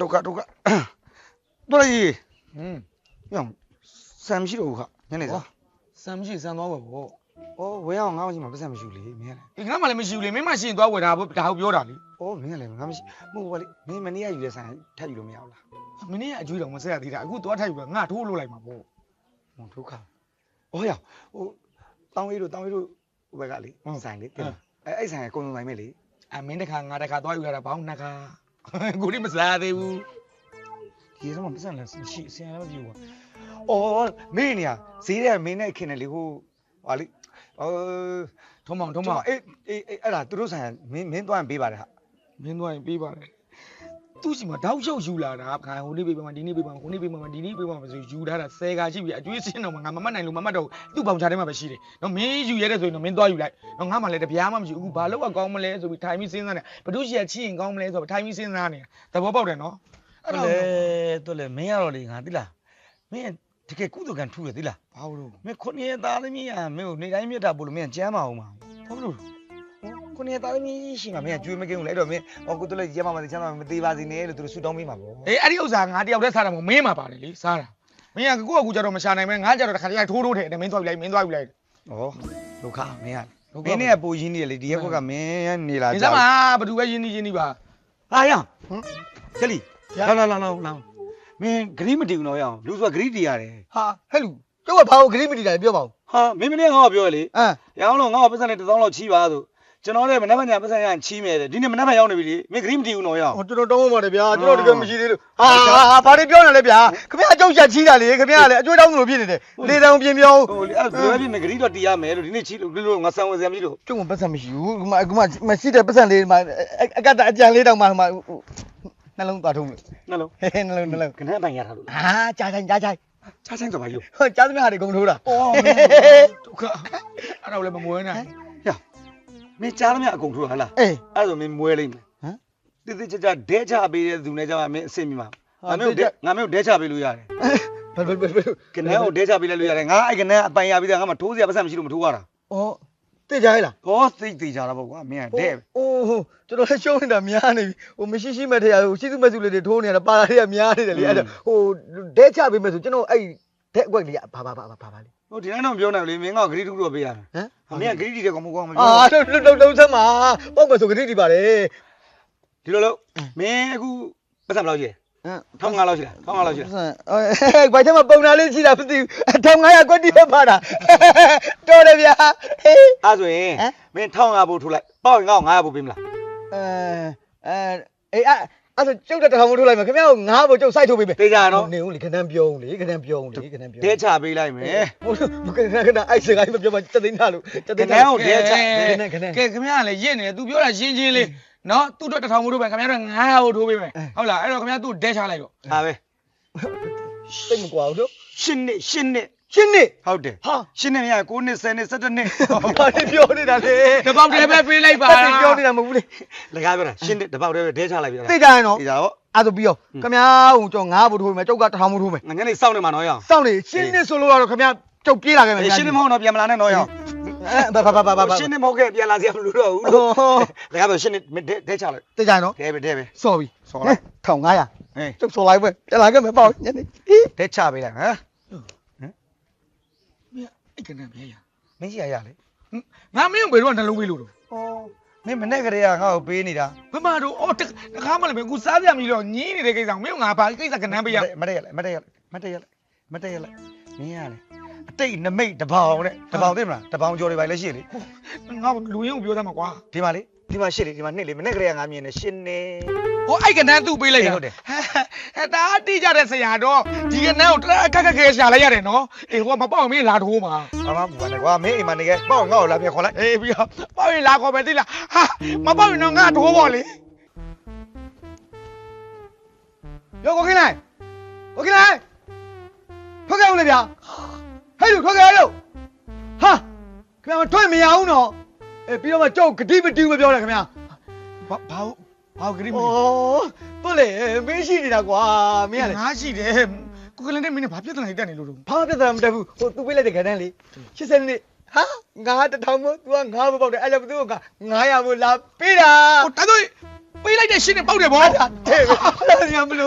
ဒုက္ခတော်ကြီးညဆမ်မရှိတော့ဘူးခညနေစား ဆမ်မရှိဆမ်သွားပါဘော ဩဝဲအောင်ငါ့မရှိမှာပတ်စံမရှိဘူးလေမင်းကလည်း ဒီငါမှလည်းမရှိဘူးလေမင်းမရှင်သွားဝယ်တာဒါဟုတ်ပြောတာလေ ဩမင်းကလည်းငါမရှိမဟုတ်ပါလေမင်းမနေ့ကယူတဲ့ဆန်ထပ်ယူလို့မရဘူးလား မင်းရဲ့အကျွေးတော်မဆက်ရသေးတာအခုသွားထိုက်ပြီးငါထိုးလို့လိုက်မှာပေါ့ ဟိုဒုက္ခဩရဟိုတောင်းဝေးတို့ဘက်ကလေဆိုင်လေတင်အဲ့ဆိုင်ကကုံစုံဆိုင်မဲ့လေ အမင်းတခါငါတခါသွားယူရတာဘောင်းနှစ်ခါကိုဒီမစားသေးဘူး ဒီတော့ပတ်စံလည်းရှိအစင်လည်းမပြူဘူးဩမင်းနေရဈေးတဲ့မင်းနဲ့ခင်တယ်လေဟိုဟာလေထုံးမောင်အေးအဲ့ဒါသူတို့ဆိုင်မင်းသွားရင်ပေးပါတယ်ဟာ မင်းသွားရင်ပေးပါတယ်သူ့စီမှာတောက်လျှောက်ယူလာတာခါဟိုနေ့ပေးပါမဒီနေ့ပေးပါမဟိုနေ့ပေးပါမဒီနေ့ပေးပါမဆိုယူထားတာ10ခါရှိပြီအကျွေးစင်းတော့ငါမမှတ်နိုင်လို့မမှတ်တော့သူ့ပေါင်ချထဲမှာပဲရှိတယ်နော်မင်းယူရတဲ့ဆိုရင်တော့မင်းသွားယူလိုက်နော်ငါမှလည်းတပြားမှမရှိဘူးအခုဘာလို့ကောင်းမလဲဆိုပြီးထိုင်ပြီးစဉ်းစားနေဘသူရှိရချိရင်ကောင်းမလဲဆိုတော့ထိုင်ပြီးစဉ်းစားနေတာသဘောပေါက်တယ်နော် အဲ့တော့လေမင်းရတော့လေငါသိလားမင်းတကယ်ကုသကံထူရသိလား ဘာလို့ မင်း9ရက်သားသမီးอ่ะမင်းကိုနေတိုင်းမြတ်တာပို့လို့မင်းကျမ်းမအောင်ပါ ဘာလို့ 9ရက်သားသမီးရှိမှမင်းကျွေးမကင်းဘူးလေအဲ့တော့မင်းကုသလေးကျမ်းမမသိချမ်းမမသေးပါစေနဲ့လို့သူတို့ဆူတောင်းပေးမှာပေါ့ အေးအဲ့ဒီဥစ္စာငါတယောက်တည်းစားတာမဟုတ်မင်းမှာပါတယ်လေစားတာမင်းကကိုယ့်အကူကြတော့မရှာနိုင်မဲငါကြတော့တစ်ခါတည်းထိုးထဲတယ်မင်းသွားယူလိုက်ဩ ဒုက္ခမင်းကမင်းနဲ့ပိုရင်းနေတယ်လေဒီရက်ကွက်ကမင်းနေလာ ဒီစားမှာဘသူပဲရင်းနှီးပါ ဟာရကျလီလာမင်းဂရီးမတီဘူးတော့ရအောင်လူဆိုတာဂရီးတီရတယ် ဟာဟဲ့လူကျုပ်ကဘာကိုဂရိမတီတာလဲပြောပါဦး ဟာမင်းမနေ့ငါ့ကိုပြောရလေရအောင်လို့ငါ့ကိုပတ်စံနဲ့1000လောက်ချီးပါဆိုကျွန်တော်လည်းမနှက်မညာပတ်စံရချီးမယ်တဲ့ဒီနေ့မနှက်မရောက်နေပြီလေမင်းဂရီးမတီဘူးတော့ရအောင် ဟိုကျွန်တော်တောင်းပါတယ်ဗျာကျွန်တော်တကယ်မရှိသေးလို့ဟာဘာတွေပြောနေလဲဗျာခင်ဗျားအကျုပ်ချက်ချီးတာလေခင်ဗျားလည်းအကျွေးတောင်းသလိုဖြစ်နေတယ်လေတောင်ပြင်ပြောင်း ဟိုအဲ့ဒါပြမယ်ဂရီးတော့တီးရမယ်လို့ဒီနေ့ချီးလို့ငါဆံဝင်စရာမရှိလို့ ကျုပ်ကပတ်စံမရှိဘူးအခုမှမရှိတဲ့ပတ်စံလေးမှာအကတအကြံလေးတောင်မှနှလုံးသွားထုံးလို့ နှလုံး ဟဲ့နှလုံး ခဏပိုင်ရထားလို့ ဟာကြားဆိုင် ချားဆိုင်ဆိုပါလို့ ဟောကြားသမျှဟာတွေဂုံထိုးတာ ဒုက္ခအဲ့တော့လည်းမမွေးနိုင် ရမင်းကြားသမျှအကုန်ထိုးဟလား အေး အဲ့ဆိုမင်းမွဲလိမ့်မယ်တိတိကျကျဒဲချပေးတဲ့သူနဲ့ကြောင့်မင်းအဆင်ပြေမှာငါမျိုးဒဲချပေးလို့ရတယ် ဘယ်ကနဲကိုဒဲချပေးလိုက်လို့ရတယ်ငါအဲ့ကနဲအပိုင်ရပြီးသားငါမထိုးစရာပတ်စံမရှိလို့မထိုးရတာ ဩသိကြရဲ့လား ဟောသိကြတာပေါ့ကွာမင်းကဒဲ အိုးကျွန်တော်လည်းရှုံးနေတာများနေပြီဟိုမရှိမဲ့ထဲဟိုရှိသူမဲ့စုလေးတွေထိုးနေရတာပါလာတွေကများနေတယ်လေအဲ့ဒါဟိုဒဲချပေးမယ်ဆိုကျွန်တော်အဲ့ဒဲအကွက်လေးကဘာလေ ဟိုဒီတိုင်းတော့ပြောနေလေမင်းကဂရီးထုတော့ပေးရတယ်မင်းကဂရီးတီတဲ့ကောင်မကောင်းမပြော အာလုံးစမ်းမှာပေါ့မယ်ဆိုဂရိတီပါလေ ဒီလိုလို့မင်းအခုပတ်စံဘယ်လောက်ရှိလဲ1500လောက်ရှိလား1500လောက်ရှိလား ဘာချမ်းမပုံနာလေးရှိတာမသိဘူး1500ကွက်တီပဲပါတာတော်တယ်ဗျာဟေး အဲ့ဆိုရင်မင်း1500ပို့ထိုးလိုက်ပေါ့ရင်ငါ့ကို900ပို့ပေးမလား အေးအဲ့ဆိုကျုပ်တဲ့တစ်ထောင်မထိုးလိုက်မယ်ခင်ဗျားကိုငါ့ဘို့ကျုပ်စိုက်ထုတ်ပေးမယ် ပေးကြရနော် နေဦးလေခဏပြောဦးလေခဏပြော ဒဲချပေးလိုက်မယ် ဟိုခဏအဲ့စကားမပြောမှတက်သိန်းထားလို့ ကနဲကိုဒဲချ ကဲခင်ဗျားလည်းရင့်နေတယ် तू ပြောတာရှင်းလေးနော်သူ့တော့1000မို့ထိုးပဲခင်ဗျားတော့900ကိုထိုးပေးမယ်ဟုတ်လားအဲ့တော့ခင်ဗျားသူ့ဒဲချလိုက်တော့ ဟာပဲ သိမကွာဘူးတို့ 10နှစ် ရှင်းနေ ဟုတ်တယ်ဟာ10နှစ်မရ9နှစ်10နှစ်17နှစ် ဘာတွေပြောနေတာလဲ တပေါက်တည်းပဲပေးလိုက်ပါ တက်ပြောနေတာမဟုတ်ဘူးလေ လကားပြောတာ10နှစ်တပေါက်တည်းပဲဒဲချလိုက်ပြီ သိကြရင်နော် သိကြတော့ အဲ့ဆိုပြီးတော့ခင်ဗျားဟိုကျွန်တော်ငါ့ဘို့ထိုးပေးမယ်ကျုပ်က1000မို့ထိုးမယ် ငါညနေစောင့်နေမှာနော်ရအောင် စောင့်နေရှင်းနေဆိုလို့ကတော့ခင်ဗျားကျုပ်ပြေးလာခဲ့မယ် 10နှစ်မဟုတ်တော့ပြန်မလာနဲ့နော်ရအောင် ဘာ10နှစ်မဟုတ်ခဲ့ပြန်လာစရာမလိုတော့ဘူးလကားပြော10နှစ်ဒဲချလိုက် သိကြရင်နော် ဒဲပဲ စော်ပြီ စော်လိုက် 1500 ဟေး ကျုပ်စော်လိုက်ပဲပြန်လာခဲ့မယ်ပေါ့ညနေ ဒဲချပေးလိုက်ဟမ် အဲ့ကနမ်းမြဲရ မင်းကြီးရလေ ငါမင်းဘယ်တော့နှလုံးပေးလို့တော့ ဩမင်းမနဲ့ကလေးကငါ့ကိုပေးနေတာ ဘမတို့အော်တခါမှလည်းအခုစားပြမီတော့ညင်းနေတဲ့ကိစ္စကိုမင်းငါဘာကိစ္စကနမ်းပေးရ မတည့်ရလေမင်းရလေအတိတ်နမိတ်တပေါင်နဲ့တပေါင်သိမလားတပေါင်ကျော်တွေပါလေရှိလေ ငါလူရင်းကိုပြောသမှာကွာ ဒီမှာလေဒီမှာရှစ်လေဒီမှာနှစ်လေမနဲ့ကလေးကငါမြင်နေရှင်းနေ ဟိုအဲ့ကနမ်းသူ့ပေးလိုက်တာဟဲ့ဒါတိကြတဲ့ဆရာတော့ဒီကနမ်းကိုတခက်ခဲရှာလိုက်ရတယ်နော်အေးဟိုကမပေါက်မင်းလာထိုးမှာ ဘာမှမပူပါနဲ့ကွာမင်းအိမ်မှာနေခဲ့ပေါ့ငါ့ကိုလာပြခေါ်လိုက် အေးပြီးတော့ပေါက်ရင်လာခေါ်မယ်တိလားဟာမပေါက်ရင်တော့ငါထိုးပါလေ ရောကိုခင်းလိုက်ထွက်ခဲ့ဦးလေဗျာဟဲ့လူထွက်ခဲ့လို့ဟာခင်ဗျားမထွက်မရဘူးနော်အေးပြီးတော့မှကျုပ်ဂတိမတူမပြောတယ်ခင်ဗျာ ဘာဂရိမ ဩတို့လေမင်းရှိနေတာကွာမင်းကလေ ငါရှိတယ်ကိုကလည်းနဲ့မင်းနဲ့ဘာပြဿနာတက်နေလို့တော့ ဘာပြဿနာမတက်ဘူးဟိုသူပေးလိုက်တဲ့ခဏတန်းလေ80နှစ်ဟာငါ1000မို့ तू ကငါမပေါက်တယ်အဲ့ကြောင့် तू က900မို့လာပေးတာ ဟိုဒါဆို ပေးလိုက်တဲ့ရှင်းနဲ့ပေါက်တယ်ဗော တဲ့ပဲအဲ့ဒါညာမလို့